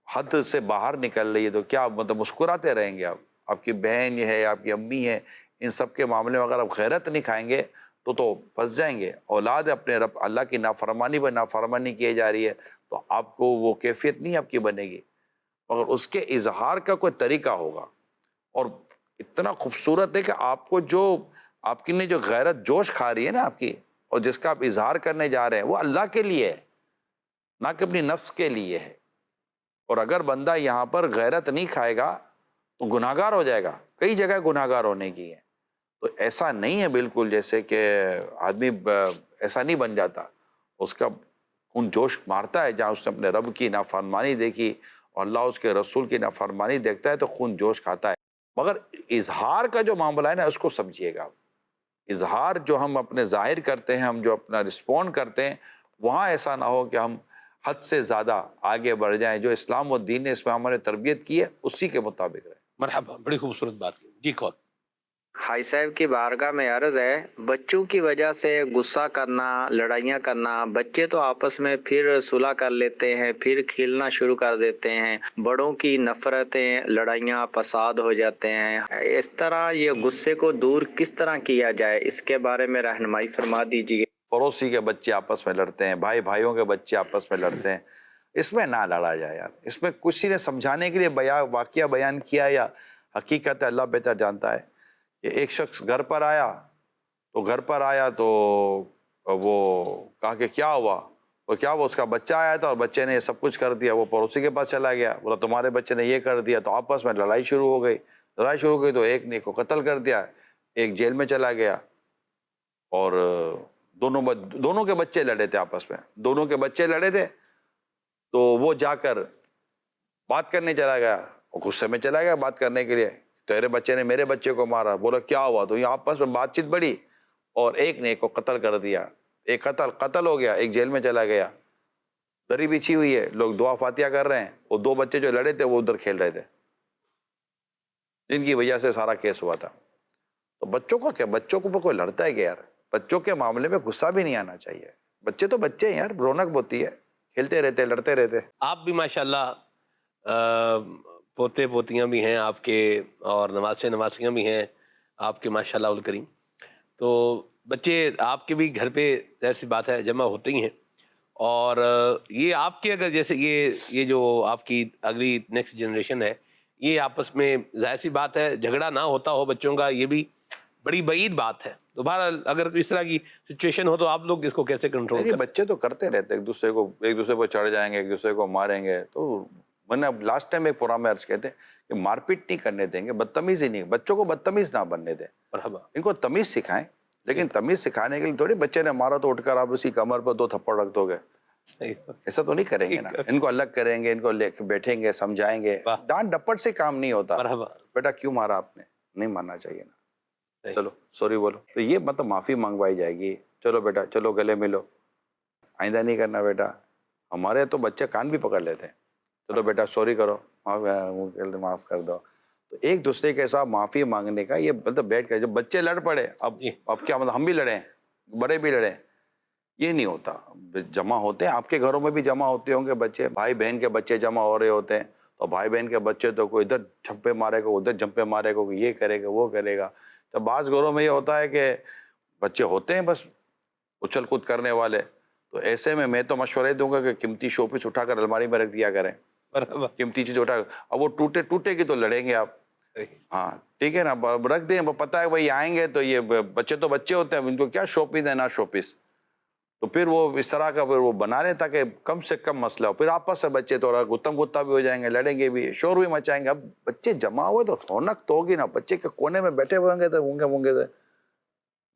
حد سے باہر نکل رہی ہے، تو کیا مطلب مسکراتے رہیں گے آپ؟ آپ کی بہن یہ ہے، آپ کی امی ہے، ان سب کے معاملے میں اگر آپ غیرت نہیں کھائیں گے تو پھنس جائیں گے. اولاد اپنے رب اللہ کی نافرمانی پر نافرمانی کی جا رہی ہے تو آپ کو وہ کیفیت نہیں آپ کی بنے گی، مگر اس کے اظہار کا کوئی طریقہ ہوگا. اور اتنا خوبصورت ہے کہ آپ کو جو آپ کی نے جو غیرت جوش کھا رہی ہے نا آپ کی، اور جس کا آپ اظہار کرنے جا رہے ہیں، وہ اللہ کے لیے ہے، نہ کہ اپنی نفس کے لیے ہے. اور اگر بندہ یہاں پر غیرت نہیں کھائے گا تو گناہ گار ہو جائے گا. کئی جگہ گناہ گار ہونے کی ہے. تو ایسا نہیں ہے بالکل جیسے کہ آدمی ایسا نہیں بن جاتا، اس کا خون جوش مارتا ہے. جہاں اس نے اپنے رب کی نافرمانی دیکھی اور اللہ اس کے رسول کی نافرمانی دیکھتا ہے تو خون جوش کھاتا ہے. مگر اظہار کا جو معاملہ ہے نا اس کو سمجھیے گا. اظہار جو ہم اپنے ظاہر کرتے ہیں، ہم جو اپنا رسپونڈ کرتے ہیں، وہاں ایسا نہ ہو کہ ہم حد سے زیادہ آگے بڑھ جائیں. جو اسلام و دین نے اس میں ہمارے تربیت کی ہے اسی کے مطابق رہیں. مرحبا، بڑی خوبصورت بات کی. جی کون؟ حاج صاحب کی بارگاہ میں عرض ہے، بچوں کی وجہ سے غصہ کرنا، لڑائیاں کرنا، بچے تو آپس میں پھر صلح کر لیتے ہیں، پھر کھیلنا شروع کر دیتے ہیں، بڑوں کی نفرتیں، لڑائیاں، فساد ہو جاتے ہیں. اس طرح یہ غصے کو دور کس طرح کیا جائے، اس کے بارے میں رہنمائی فرما دیجیے. پڑوسی کے بچے آپس میں لڑتے ہیں، بھائی بھائیوں کے بچے آپس میں لڑتے ہیں، اس میں نہ لڑا جائے یار. اس میں کسی نے سمجھانے کے لیے واقعہ بیان کیا یا حقیقت ہے اللہ بہتر جانتا ہے کہ ایک شخص گھر پر آیا تو وہ کہا کہ کیا ہوا، اور کیا وہ اس کا بچہ آیا تھا اور بچے نے یہ سب کچھ کر دیا. وہ پڑوسی کے پاس چلا گیا، بولا تمہارے بچے نے یہ کر دیا. تو آپس میں لڑائی شروع ہو گئی تو ایک نے کو قتل کر دیا، ایک جیل میں چلا گیا. اور دونوں کے بچے لڑے تھے آپس میں، تو وہ جا کر بات کرنے چلا گیا، غصے میں چلا گیا بات کرنے کے لیے. تیرے بچے نے میرے بچے کو مارا. بولا کیا ہوا؟ تو یہ آپس میں بات چیت بڑھی اور ایک نے ایک کو قتل کر دیا. ایک قتل ہو گیا، ایک جیل میں چلا گیا. دری بچھی ہوئی ہے، لوگ دعا فاتحہ کر رہے ہیں. وہ 2 بچے جو لڑے تھے وہ ادھر کھیل رہے تھے، جن کی وجہ سے سارا کیس ہوا تھا. تو بچوں کو کیا، بچوں کو کوئی لڑتا ہے کہ یار؟ بچوں کے معاملے میں غصہ بھی نہیں آنا چاہیے. بچے تو بچے ہیں یار، رونق ہوتی ہے، کھیلتے رہتے، لڑتے رہتے. آپ بھی ماشاءاللہ پوتے پوتیاں بھی ہیں آپ کے، اور نواسے نواسیاں بھی ہیں آپ کے ماشاءاللہ الکریم. تو بچے آپ کے بھی گھر پہ ظاہر سی بات ہے جمع ہوتے ہی ہیں. اور یہ آپ کے اگر جیسے یہ جو آپ کی اگلی نیکسٹ جنریشن ہے، یہ آپس میں ظاہر سی بات ہے جھگڑا نہ ہوتا ہو بچوں کا، یہ بھی بڑی بعید بات ہے. تو بہرحال اگر اس طرح کی سچویشن ہو تو آپ لوگ اس کو کیسے کنٹرول کریں؟ بچے تو کرتے رہتے، ایک دوسرے کو چڑھ جائیں گے، ایک دوسرے کو ماریں گے. تو میں نے لاسٹ ٹائم ایک پروگرام میں عرض کہتے کہ مار پیٹ نہیں کرنے دیں گے، بدتمیزی نہیں، بچوں کو بدتمیز نہ بننے دیں. مرحبا. ان کو تمیز سکھائیں. لیکن تمیز سکھانے کے لیے تھوڑی بچے نے مارا تو اٹھ کر آپ اسی کمر پر 2 تھپڑ رکھ دو گے. ایسا تو نہیں کریں گے نا, ان کو الگ کریں گے, ان کو لے کے بیٹھیں گے, سمجھائیں گے. ڈانٹ ڈپٹ سے کام نہیں ہوتا. بیٹا کیوں مارا آپ نے, نہیں مارنا چاہیے نا, چلو سوری بولو. تو یہ مطلب معافی منگوائی جائے گی, چلو بیٹا چلو گلے ملو, آئندہ نہیں کرنا بیٹا. ہمارے تو بچے کان بھی پکڑ لیتے ہیں, چلو بیٹا سوری کرو, معاف کر دو. تو ایک دوسرے کے ساتھ معافی مانگنے کا یہ مطلب بیٹھ کر, جب بچے لڑ پڑے اب کیا مطلب ہم بھی لڑیں, بڑے بھی لڑیں, یہ نہیں ہوتا. جمع ہوتے ہیں, آپ کے گھروں میں بھی جمع ہوتے ہوں گے بچے, بھائی بہن کے بچے جمع ہو رہے ہوتے ہیں, تو بھائی بہن کے بچے تو کوئی ادھر جھپے مارے گا, ادھر جھپے مارے گا, یہ کرے گا وہ کرے گا. تو بعض گھروں میں یہ ہوتا ہے کہ بچے ہوتے ہیں بس اچھل کود کرنے والے, تو ایسے میں تو مشورہ دوں گا کہ قیمتی شو پیس اٹھا کر الماری میں رکھ دیا کریں, قیمتی چیز اٹھا کر, اب وہ ٹوٹے گی تو لڑیں گے آپ. ہاں ٹھیک ہے نا, رکھ دیں, پتہ ہے بھائی آئیں گے تو یہ بچے تو بچے ہوتے ہیں, ان کو کیا شو پیس ہے نا شو پیس, تو پھر وہ اس طرح کا پھر وہ بنا لیں تاکہ کم سے کم مسئلہ ہو. پھر آپس سے بچے تھوڑا گتم گتا بھی ہو جائیں گے, لڑیں گے بھی, شور بھی مچائیں گے. اب بچے جمع ہوئے تو رونق تو ہوگی نا. بچے کے کونے میں بیٹھے ہوئے ہوں گے تو گونگے سے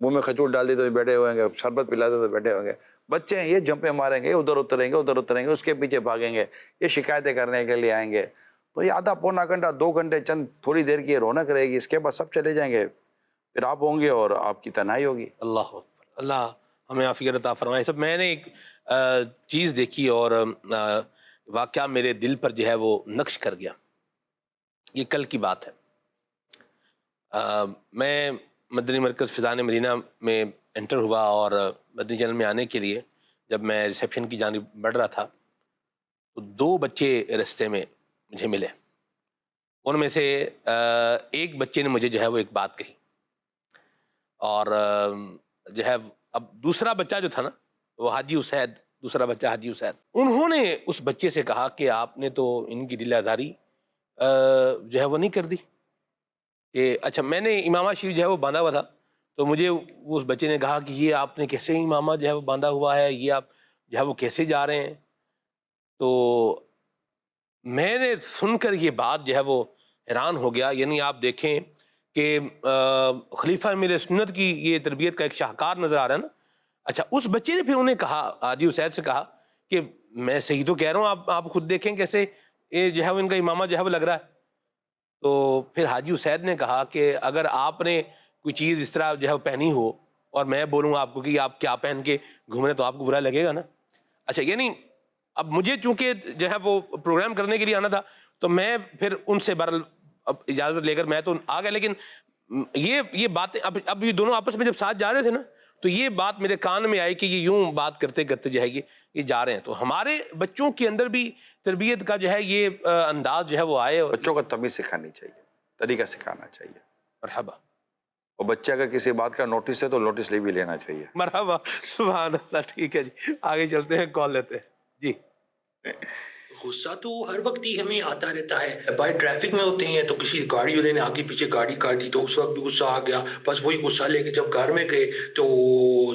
منہ میں کھجور ڈال دی تو بیٹھے ہوئے گے, شربت پلا دے تو بیٹھے ہوئے گے. بچے ہیں, یہ جھمپے ماریں گے, ادھر اتریں گے, اس کے پیچھے بھاگیں گے, یہ شکایتیں کرنے کے لیے آئیں گے. تو یہ آدھا پونا گھنٹہ 2 گھنٹے چند تھوڑی دیر کی رونق رہے گی, اس کے بعد سب چلے جائیں گے, پھر آپ ہوں گے اور آپ کی تنہائی ہوگی. اللہ اللہ ہمیں عافیت عطا فرمائے. سب میں نے ایک چیز دیکھی اور واقعہ میرے دل پر جو ہے وہ نقش کر گیا. یہ کل کی بات ہے. میں مدنی مرکز فضان مدینہ میں انٹر ہوا اور مدنی چینل میں آنے کے لیے جب میں ریسیپشن کی جانب بڑھ رہا تھا تو 2 بچے رستے میں مجھے ملے. ان میں سے ایک بچے نے مجھے جو ہے وہ ایک بات کہی, اور جو ہے اب دوسرا بچہ جو تھا نا وہ حاجی اسید, دوسرا بچہ حاجی اسید, انہوں نے اس بچے سے کہا کہ آپ نے تو ان کی دل آزاری جو ہے وہ نہیں کر دی. کہ اچھا میں نے امامہ شریف جو ہے وہ باندھا ہوا تھا, تو مجھے اس بچے نے کہا کہ یہ آپ نے کیسے امامہ جو ہے وہ باندھا ہوا ہے, یہ آپ جو ہے وہ کیسے جا رہے ہیں. تو میں نے سن کر یہ بات جو ہے وہ حیران ہو گیا. یعنی آپ دیکھیں کہ خلیفہ میرے سنت کی یہ تربیت کا ایک شاہکار نظر آ رہا ہے نا. اچھا اس بچے نے پھر انہیں کہا, حاجی اسید سے کہا کہ میں صحیح تو کہہ رہا ہوں, آپ خود دیکھیں کیسے یہ جو ہے وہ ان کا امامہ جو ہے وہ لگ رہا ہے. تو پھر حاجی اسید نے کہا کہ اگر آپ نے کوئی چیز اس طرح جو ہے وہ پہنی ہو اور میں بولوں آپ کو کہ آپ کیا پہن کے گھوم رہے تو آپ کو برا لگے گا نا. اچھا یعنی اب مجھے چونکہ جو ہے وہ پروگرام کرنے کے لیے آنا تھا تو میں پھر ان سے بہرحال اجازت لے کر میں تو آ گیا. لیکن یہ باتیں اب یہ دونوں آپس میں جب ساتھ جا رہے تھے نا تو یہ بات میرے کان میں آئی کہ یہ یوں بات کرتے کرتے جو ہے یہ جا رہے ہیں. تو ہمارے بچوں کے اندر بھی تربیت کا جو ہے یہ انداز جو ہے وہ آئے. بچوں کو تمیز سکھانی چاہیے, طریقہ سکھانا چاہیے. مرحبا. اور بچہ اگر کسی بات کا نوٹس ہے تو نوٹس لے بھی لینا چاہیے. مرحبا, سبحان اللہ. ٹھیک ہے جی, آگے چلتے ہیں, کال لیتے ہیں جی. غصہ تو ہر وقت ہی ہمیں آتا رہتا ہے. بائی ٹریفک میں ہوتے ہیں تو کسی گاڑی والے نے آگے پیچھے گاڑی کر دی تو اس وقت بھی غصہ آ گیا. بس وہی غصہ لے کے جب گھر میں گئے تو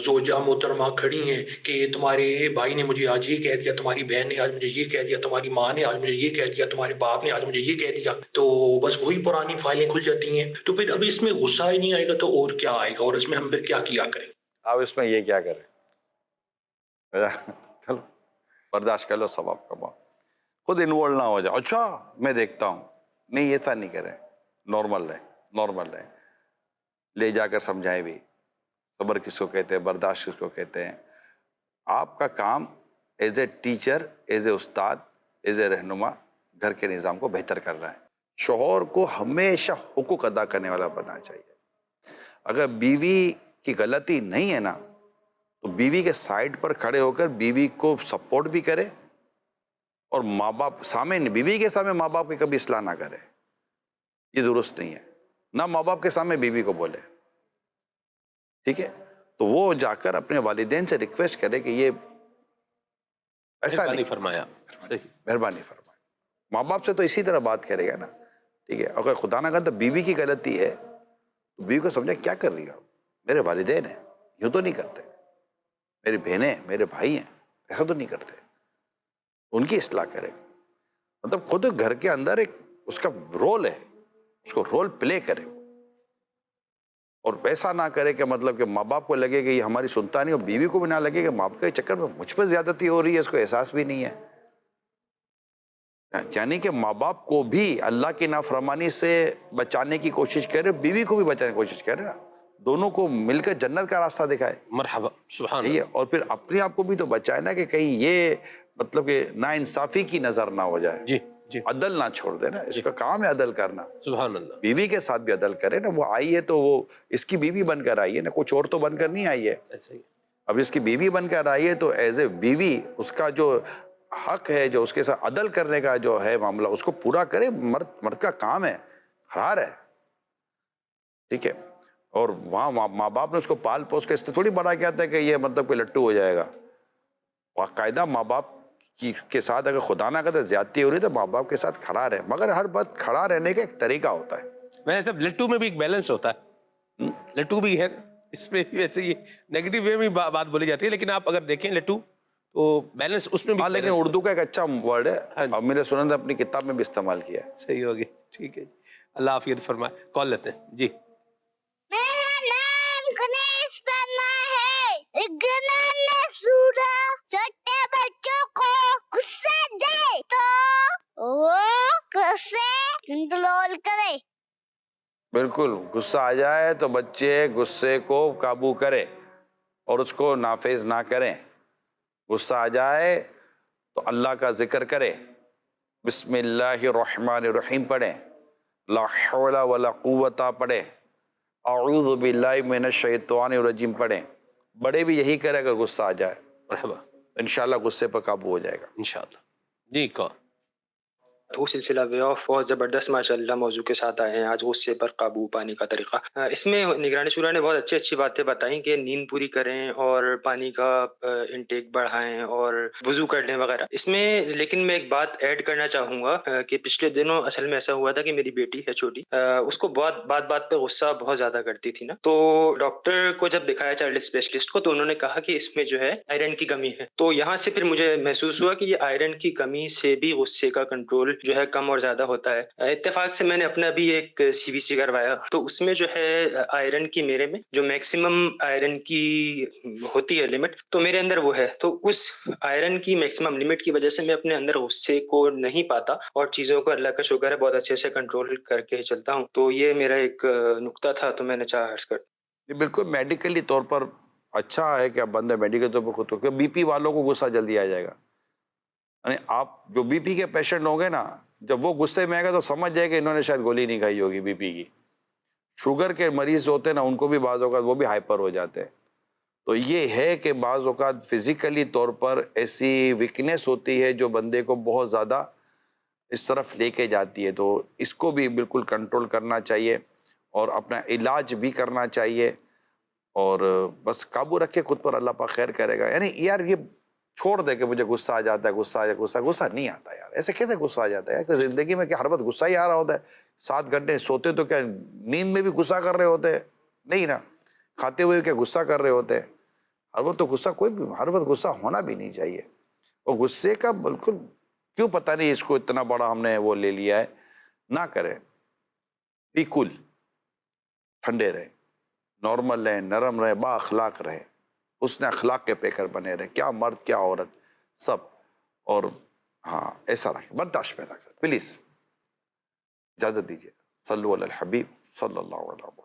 زوجہ محترمہ کھڑی ہیں کہ تمہارے بھائی نے مجھے آج یہ کہہ دیا, تمہاری بہن نے آج مجھے یہ کہہ دیا, تمہاری ماں نے آج مجھے یہ کہہ دیا, تمہارے باپ نے آج مجھے یہ کہہ دیا. تو بس وہی پرانی فائلیں کھل جاتی ہیں. تو پھر اب اس میں غصہ ہی نہیں آئے گا تو اور کیا آئے گا, اور اس میں ہم پھر کیا کریں. آپ اس میں یہ کیا کریں, چلو برداشت کر لو, ثواب کماؤ, خود انوالو نہ ہو جاؤ. اچھا میں دیکھتا ہوں, نہیں ایسا نہیں کریں, نارمل رہیں, لے جا کر سمجھائیں بھی. صبر کس کو کہتے ہیں, برداشت کس کو کہتے ہیں. آپ کا کام as a teacher, as a استاد, ایز اے رہنما گھر کے نظام کو بہتر کرنا ہے. شوہر کو ہمیشہ حقوق ادا کرنے والا بننا چاہیے. اگر بیوی کی غلطی نہیں ہے نا تو بیوی کے سائڈ پر کھڑے ہو کر بیوی کو سپورٹ بھی کرے, اور ماں باپ سامنے, بیوی کے سامنے ماں باپ کی کبھی اصلاح نہ کرے, یہ درست نہیں ہے. نہ ماں باپ کے سامنے بیوی کو بولے, ٹھیک ہے. تو وہ جا کر اپنے والدین سے ریکویسٹ کرے کہ یہ ایسا نہیں, فرمایا, مہربانی فرمائے. ماں باپ سے تو اسی طرح بات کرے گا نا, ٹھیک ہے. اگر خدا نہ کرتا بیوی کی غلطی ہے تو بیوی کو سمجھا کیا کر رہی ہو, میرے والدین ہیں, یوں تو نہیں کرتے, میری بہنیں میرے بھائی ہیں, ایسا تو نہیں کرتے, ان کی اصلاح کرے. مطلب خود گھر کے اندر ایک اس کا رول ہے, اس کو رول پلے کرے. اور ایسا نہ کرے کہ مطلب کہ ماں باپ کو لگے کہ یہ ہماری سنتا نہیں، اور بیوی کو بھی نہ لگے کہ ماں باپ کے چکر میں مجھ پہ زیادتی ہو رہی ہے، اس کو احساس بھی نہیں ہے. یعنی کہ ماں باپ کو بھی اللہ کی نافرمانی سے بچانے کی کوشش کرے، بیوی کو بھی بچانے کی کوشش کرے نا، دونوں کو مل کر جنت کا راستہ دکھائے. مرحبا، سبحان یہ اللہ. اور پھر اپنے آپ کو بھی تو بچائے نا کہ کہیں یہ مطلب کہ ناانصافی کی نظر نہ ہو جائے. جی جی، عدل نہ چھوڑ دے نا، اس کا کام ہے عدل کرنا. سبحان اللہ. بیوی کے ساتھ بھی عدل کرے نا. وہ آئی ہے تو وہ اس کی بیوی بن کر آئی ہے نا، کچھ اور تو بن کر نہیں آئی ہے. ایسے ہی. اب اس کی بیوی بن کر آئی ہے تو ایز اے بیوی اس کا جو حق ہے، جو اس کے ساتھ عدل کرنے کا جو ہے معاملہ، اس کو پورا کرے. مرد کا کام ہے، حرار ہے. ٹھیک ہے. اور وہاں ماں باپ نے اس کو پال پوس کے اس سے تھوڑی بڑا کیا تھا کہ یہ مطلب کہ لٹو ہو جائے گا. باقاعدہ ماں باپ کے ساتھ اگر خدا نہ کرے زیادتی ہو رہی تو ماں باپ کے ساتھ کھڑا رہے، مگر ہر وقت کھڑا رہنے کا ایک طریقہ ہوتا ہے. ویسے لٹو میں بھی ایک بیلنس ہوتا ہے. لٹو بھی ہے، اس میں بھی ویسے یہ نیگیٹو وے میں بات بولی جاتی ہے، لیکن آپ اگر دیکھیں لٹو تو بیلنس اس میں بھی. ہاں، لیکن اردو کا ایک اچھا ورڈ ہے اور میرے سنن نے اپنی کتاب میں بھی استعمال کیا ہے. صحیح ہوگی. ٹھیک ہے، اللہ عافیت فرمائے. کال لیتے ہیں جی. میرا نام گنیش ورما ہے. گنانا سورا چھوٹے بچوں کو غصہ دے تو وہ غصے کنٹرول کرے. بالکل، غصہ آ جائے تو بچے غصے کو قابو کرے اور اس کو نافذ نہ کریں. غصہ آ جائے تو اللہ کا ذکر کرے، بسم اللہ الرحمن الرحیم پڑھیں، لا حول ولا قوت پڑھیں، اعوذ باللہ من الشیطان الرجیم پڑھیں. بڑے بھی یہی کرے اگر غصہ آ جائے. مرحبا. انشاءاللہ غصے پر قابو ہو جائے گا انشاءاللہ. جی کال. وہ سلسلہ وے آف بہت زبردست ماشاءاللہ موضوع کے ساتھ آئے ہیں آج، غصے پر قابو پانے کا طریقہ. اس میں نگرانی شورا نے بہت اچھی باتیں بتائیں کہ نیند پوری کریں اور پانی کا انٹیک بڑھائیں اور وضو کر لیں وغیرہ. اس میں لیکن میں ایک بات ایڈ کرنا چاہوں گا کہ پچھلے دنوں اصل میں ایسا ہوا تھا کہ میری بیٹی ہے چھوٹی، اس کو بات پہ غصہ بہت زیادہ کرتی تھی نا. تو ڈاکٹر کو جب دکھایا چائلڈ اسپیشلسٹ کو تو انہوں نے کہا کہ اس میں جو ہے آئرن کی کمی ہے. تو یہاں سے پھر مجھے محسوس ہوا کہ یہ آئرن کی کمی سے بھی غصے کا کنٹرول جو ہے کم اور زیادہ ہوتا ہے. اتفاق سے میں نے اپنا بھی ایک سی وی سی کروایا تو اس میں جو ہے آئرن کی میرے میں جو میکسیمم آئرن کی ہوتی ہے لمٹ تو میرے اندر وہ ہے. تو اس آئرن کی میکسیمم لمٹ کی وجہ سے میں اپنے اندر غصے کو نہیں پاتا اور چیزوں کو اللہ کا شکر ہے بہت اچھے سے کنٹرول کر کے چلتا ہوں. تو یہ میرا ایک نقطہ تھا تو میں نے چاہا عرض کر. بالکل میڈیکلی طور پر اچھا ہے کہ اب بندہ میڈیکل طور پر خود کو، بی پی والوں کو غصہ جلدی آ جائے گا. یعنی آپ جو بی پی کے پیشنٹ ہوں گے نا، جب وہ غصے میں آئے گا تو سمجھ جائے کہ انہوں نے شاید گولی نہیں کھائی ہوگی بی پی کی. شوگر کے مریض ہوتے ہیں نا، ان کو بھی بعض اوقات وہ بھی ہائپر ہو جاتے ہیں. تو یہ ہے کہ بعض اوقات فزیکلی طور پر ایسی ویکنیس ہوتی ہے جو بندے کو بہت زیادہ اس طرف لے کے جاتی ہے. تو اس کو بھی بالکل کنٹرول کرنا چاہیے اور اپنا علاج بھی کرنا چاہیے اور بس قابو رکھے خود پر، اللہ پاک خیر کرے گا. یعنی یار یہ چھوڑ دے کہ مجھے غصہ آ جاتا ہے، غصہ نہیں آتا یار. ایسے کیسے غصہ آ جاتا ہے کہ زندگی میں کیا ہر وقت غصہ ہی آ رہا ہوتا ہے؟ 7 گھنٹے سوتے تو کیا نیند میں بھی غصہ کر رہے ہوتے ہیں؟ نہیں نا. کھاتے ہوئے کیا غصہ کر رہے ہوتے ہیں؟ ہر وقت تو غصہ ہر وقت غصہ ہونا بھی نہیں چاہیے. اور غصے کا بالکل کیوں پتہ نہیں اس کو اتنا بڑا ہم نے وہ لے لیا ہے. نہ کریں، بی کول، ٹھنڈے رہیں، نارمل رہیں، نرم رہیں، با اخلاق رہیں، حسن اخلاق کے پیکر بنے رہیں، کیا مرد کیا عورت سب. اور ہاں ایسا رکھیں، برداشت پیدا کریں. پلیز اجازت دیجیے. صلو علی الحبیب صلی اللہ علیہ وسلم.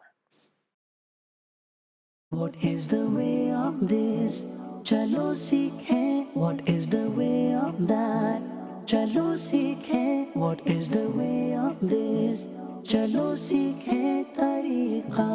What is the way of this? چلو سیکھیں. What is the way of that? چلو سیکھیں. What is the way of this? چلو سیکھیں طریقہ